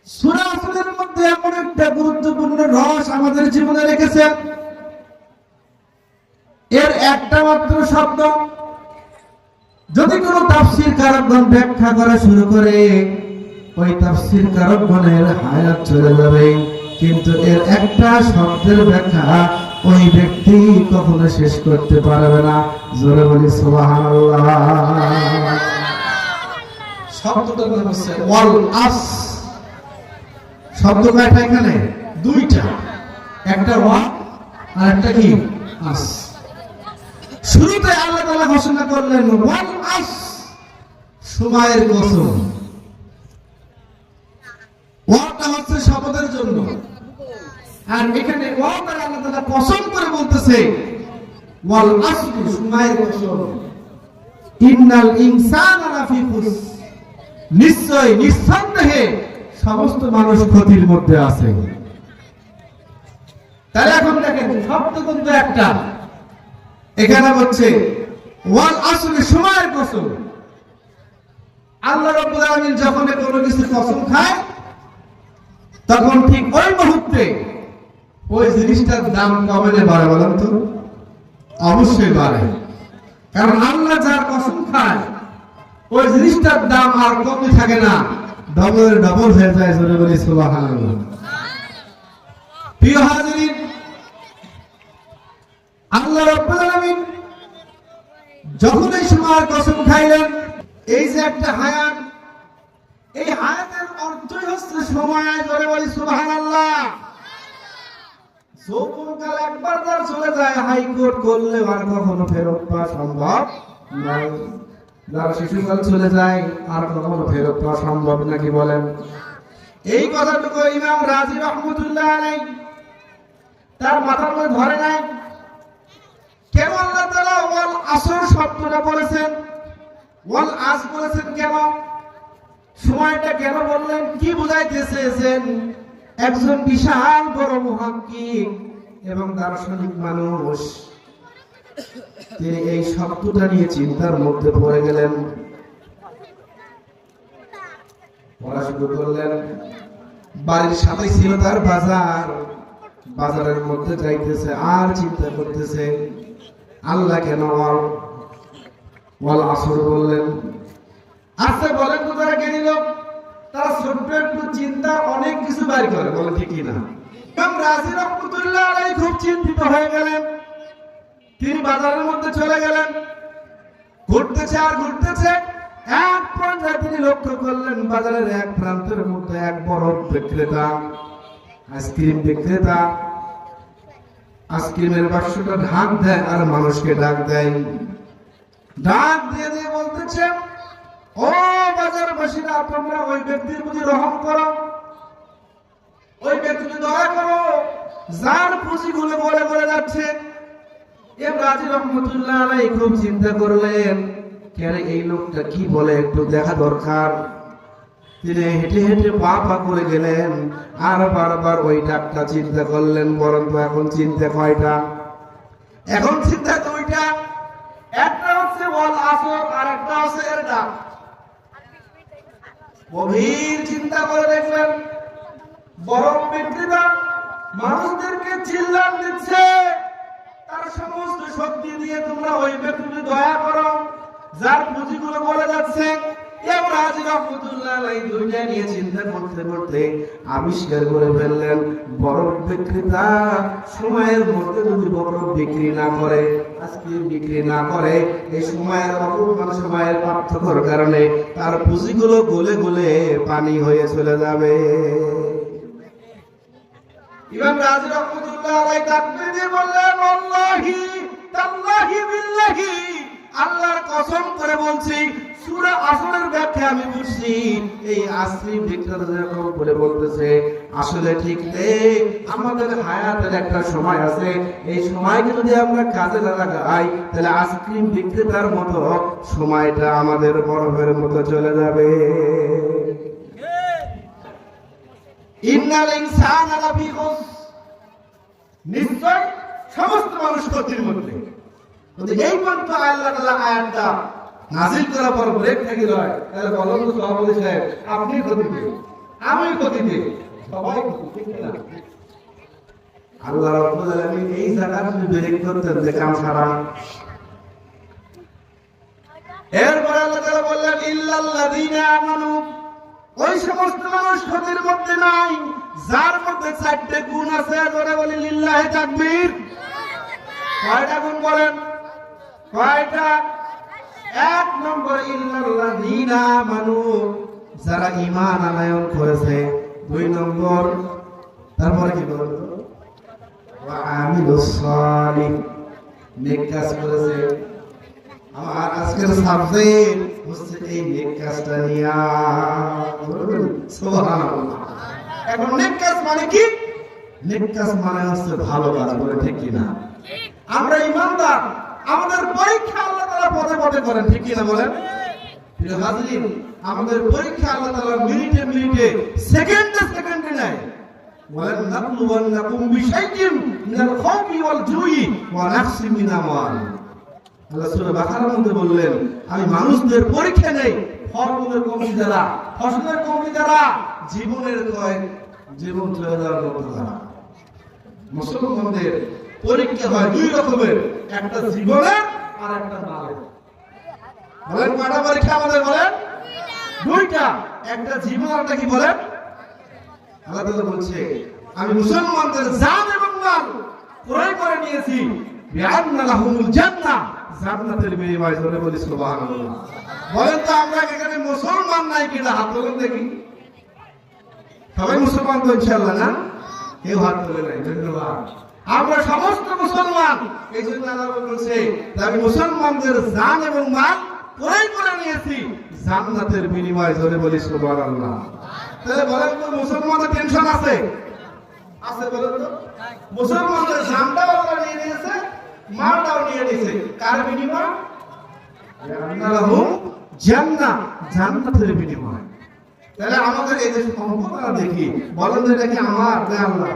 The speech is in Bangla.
সূরা আসরের মধ্যে এমন একটা গুরুত্বপূর্ণ রস আমাদের জীবনে রেখেছেন, এর একটা মাত্র শব্দ যদি কোনো তাফসীর কারকগণ ব্যাখ্যা করা শুরু করে, ওই তাফসীর কারকগণের হায়াত চলে যাবে, কিন্তু এর একটা শব্দের ব্যাখ্যা ওই ব্যক্তি কখনো শেষ করতে পারবে না। জোরে বলি সুবহানাল্লাহ। শব্দটার নাম হচ্ছে ওয়াল আস। শব্দ কয়টা এখানে? দুইটা, একটা ওয়া আর একটা কি আস। শুরুতে আল্লাহ তাআলা ঘোষণা করলেন ওয়াল আস, সময়ের কসম। ওয়াটা হচ্ছে শপথের জন্য, আর এখানে ওয়াটা আল্লাহ তাআলা কসম করে বলতেছে ওয়াল আস, সময়ের কসম। ইন্নাল ইনসানা লাফি খুস, নিশ্চয় নিঃসন্দেহে সমস্ত মানুষ ক্ষতির মধ্যে আছে। তাহলে এখন দেখেন শব্দ কিন্তু একটা, এখানে হচ্ছে ওয়াল আসরে, সময়ের কসম। আল্লাহ রাব্বুল আলামিন যখন কোনো কিছু কসম খায়, তখন ঠিক ওই মুহূর্তে ওই জিনিসটার দাম কমে না বাড়ে? বলেন তো। অবশ্যই বাড়ে, কারণ আল্লাহ যার কসম খায় ওই জিনিসটার দাম আর কমই থাকে না, ডবল ডবল হয়ে যায়। জোরে বলি সুবহানাল্লাহ। প্রিয় হাজিরিন, আল্লাহ রাব্বুল আলামিন যখন এই সময়ের কসম খাইলেন, এই যে একটা হায়াত, এই হায়াতের অর্থই হচ্ছে সময়। জোরে বলি সুবহানাল্লাহ। যৌবনকাল একবার যার চলে যায়, হাইকোর্ট করলে আর কখনো ফেরত পাওয়া সম্ভব নয়। যার শিশুকাল চলে যায়, আর কখনো ফেরত পাওয়া সম্ভব নাকি বলেন? এই কথাটুকু ইমাম রাজি রহমতুল্লাহ আলাইহি তার মাথার মধ্যে ধরে নাই। কেন আল্লাহ তাআলা ওয়াল আসর শব্দটা বলেছেন, ওয়াল আস বলেছেন কেন? সময়টা কেন বললেন? কি বুঝাইতে চেয়েছেন? একজন বিশাল বড় মুহাক্কিক এবং দার্শনিক মানুষ, তিনি এই শব্দটা নিয়ে চিন্তার মধ্যে পড়ে গেলেন। পড়া শুরু করলেন। বাড়ির সাথে ছিল তার বাজার, বাজারের মধ্যে যাইতেছে আর চিন্তা করতেছে আল্লাহ কেন ওয়াল আসর বললেন। আচ্ছা বলেন তো, তারা কে নিল? তারা ছোট্ট একটু চিন্তা অনেক কিছু বাইর করে, বলেন ঠিক কিনা? ইমাম রাজি রহমতুল্লাহ আলাইহি খুব চিন্তিত হয়ে গেলেন। তিনি বাজারের মধ্যে চলে গেলেন। ঘুরতেছে আর ঘুরতেছে, এক পর্যায়ে তিনি লক্ষ্য করলেন বাজারের এক প্রান্তের মধ্যে এক বরফ বিক্রেতা, আইসক্রিম বিক্রেতা, আইসক্রিমের বাক্সটা ঢাক দেয় আর মানুষকে ডাক দেয়। ডাক দিয়ে দিয়ে বলতেছে, ও বাজারবাসীরা, তোমরা ওই ব্যক্তির প্রতি রহম করো, ওই ব্যক্তিকে দয়া করো যার পুঁজিগুলো বলে বলে যাচ্ছে। ইমাম রাজি রহমতুল্লাহ আলাইহি খুব চিন্তা করলেন, কেন এই লোকটা কি বলে, একটু দেখা দরকার। তিনি হেঁটে হেঁটে পা পা করে গেলেন, আর বারবার ওই ডাকটা চিন্তা করলেন। বরং এখন চিন্তা কয়টা? এখন চিন্তা দুইটা, একটা হচ্ছে ওয়াল আসর, আর একটা হচ্ছে এর ডাক। গভীর চিন্তা করে দেখলেন বরফ বিক্রেতা মানুষদেরকে চিল্লান দিচ্ছে, তার সমস্ত শক্তি দিয়ে তোমরা ওই ব্যক্তিকে দয়া করো যার পুঁজিগুলো বলে যাচ্ছে। ইমাম রাজি রহমতুল্লাহ আলাইহি দুইটা নিয়ে চিন্তা করতে করতে আবিষ্কার করে ফেললেন, বরফ বিক্রেতা সময়ের মধ্যে যদি বরফ বিক্রি না করে, আজকে বিক্রি না করে, এই সময়ের অপমান, সময়ের পার্থক্যের কারণে তার পুঁজিগুলো গলে গলে পানি হয়ে চলে যাবে। ইমাম রাজি রহমতুল্লাহ আলাইহি তাকবীর দিয়ে বললেন, আল্লাহি তাল্লাহি বিল্লাহি, আল্লাহর কসম করে বলছি, সূরা আসরের ব্যাখ্যা আমি বুঝছি। এই আইসক্রিম বিক্রেতা যখন বলে বলতেছে, আসলে ঠিক নেই, আমাদের হায়াতের একটা সময় আছে, এই সময়কে যদি আমরা কাজে না লাগাই, তাহলে আইসক্রিম বিক্রেতার মতো সময়টা আমাদের বরফের মতো চলে যাবে। ইন্নাল ইনসানা লাফি খুস, নিশ্চয় সমস্ত মানুষ ক্ষতির মধ্যে। যদি এই পর্যন্ত আল্লাহ তাআলা আয়াতটা নাযিল করার পর ব্রেক থেকে রয়, তাহলে বলুন তো সভাপতি সাহেব, আপনি ক্ষতি আমি ক্ষতিতে, সবাই ক্ষতিতে কিনা? আল্লাহ রাব্বুল আলামিন এই জায়গাটা বের করতেন যে কাম হারাম। এরপর আল্লাহ তাআলা বললেন ইল্লাল্লাযীনা আমানু, ওই সমস্ত মানুষ ক্ষতির মধ্যে নাই যার মধ্যে চারটি গুণ আছে। ধরে বলি লিল্লাহি তাকবীর। কয়টা গুণ বলেন? কয়টা? এক নম্বর ইল্লাল্লাযীনা আমানু, যারা ঈমান আনয়ন করেছে। দুই নম্বর, তারপরে কি বলতো? ওয়া আমিলুস সালিহ, নেক কাজ করেছে। আমার আজকের সাবজেক্ট হচ্ছে এই নেক কাজটা নিয়া। সুবহানাল্লাহ। এখন নেক কাজ মানে কি? নেক কাজ মানে হচ্ছে ভালো কাজ, বলে ঠিক কি না? আমরা ঈমানদার, আমাদের পরীক্ষা আল্লাহ তাআলা পদে পদে করেন, ঠিক কি না বলেন? প্রিয় হাজিরিন, আমাদের পরীক্ষা আল্লাহ তাআলা মিনিটে মিনিটে, সেকেন্ডে সেকেন্ডে নেয়। বলেন নাবলুওয়ান্নাকুম বিশাইইন মিনাল খাউফি ওয়াল জুই ওয়া নাকসিম মিনাল আমওয়াল। আল্লাহ সূরা বাকারার মধ্যে বললেন, আমি মানুষদের পরীক্ষা নেই ফলমূলের কমি দ্বারা, ফসলের কমি দ্বারা, জীবনের জীবন চলে যাওয়ার মতো দ্বারা। মুসলমানদের পরীক্ষা হয় দুই রকমের, একটা জীবনের আর একটা মালের। বলেন কয়টা পরীক্ষা আমাদের? বলেন দুইটা, একটা জীবন আর একটা কি বলেন? আল্লাহ তাআলা বলছে, আমি মুসলমানদের জান এবং মাল ক্রয় করে নিয়েছি বিআন্না লাহুমুল জান্নাহ, জান্নাতের বিনিময়ে। জোরে বলি সুবহানাল্লাহ। বলেন তো আমরা এখানে মুসলমান নাই কিনা? হাত তোলেন দেখি। সবাই মুসলমান তো ইনশাআল্লাহ না? কেউ হাত তোলে নাই। ধন্যবাদ। আমরা সমস্ত মুসলমান। এই জন্য আল্লাহ বলছে, আমি মুসলমানদের জান এবং মাল ক্রয় করে নিয়েছি জান্নাতের বিনিময়ে। জোরে বলি সুবহানাল্লাহ। তাহলে বলেন তো মুসলমানদের টেনশন আছে? আছে বলেন তো? মুসলমানদের জানটাও আল্লাহ নিয়ে নিয়েছে, মালটাও নিয়ে নিয়েছে। কার বিনিময়? জান্নাত, জান্নাতের বিনিময়। তাহলে আমাদের এই যে সম্পদ দেখি, বলেন তো এটা কি আমার না আল্লাহ?